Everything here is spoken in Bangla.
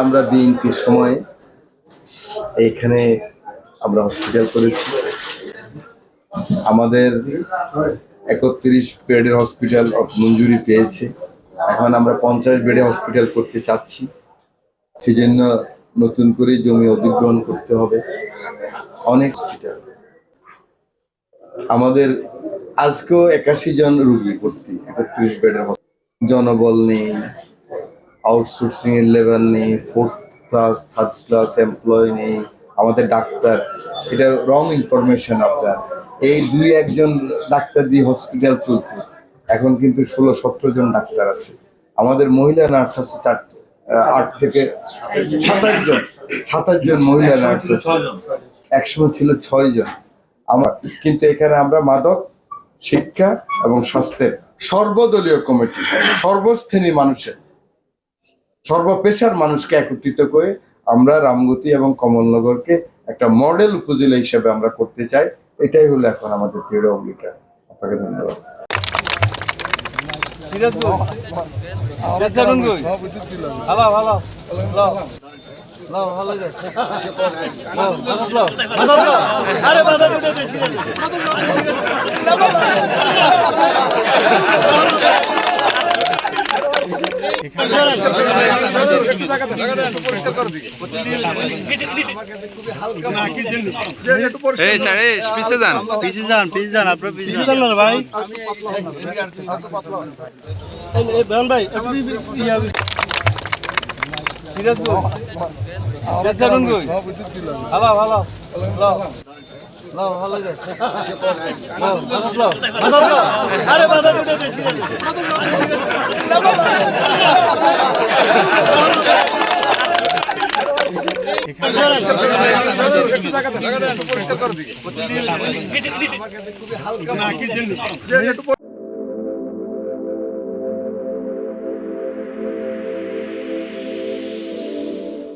আমরা বিএনপির সময় এইখানে আমরা হসপিটাল করেছি। আমাদের 31 বেডের হসপিটাল মঞ্জুরি পেয়েছে। এখন আমরা 50 বেডে হসপিটাল করতে চাচ্ছি। সেজন্য নতুন করে জমি অধিগ্রহণ করতে হবে। অনেক হসপিটাল আমাদের আজকেও 81 জন রোগী ভর্তি 31 বেডের জনবল নেই, আউটসোর্সিং এর লেভেল নেই, 4th class 3rd class employ নেই। আমাদের ডাক্তার, এটা রং ইনফরমেশন আপনার, এই 2-1 ডাক্তার দিয়ে হসপিটাল চলতো, এখন কিন্তু 16-17 জন ডাক্তার আছে। আমাদের মহিলা নার্স আছে 8 থেকে 27 জন মহিলা নার্স আছে, একসময় ছিল 6 জন। কিন্তু এখানে আমরা মাদক, শিক্ষা এবং স্বাস্থ্যের সর্বদলীয় কমিটি, সর্বশ্রেণীর মানুষের, সর্বপেশার মানুষকে একত্রিত করে আমরা রামগতি এবং কমলনগরকে একটা মডেল উপজেলা হিসেবে আমরা করতে চাই। এটাই হলো এখন আমাদের দৃঢ় অঙ্গীকার। আপনাকে ধন্যবাদ।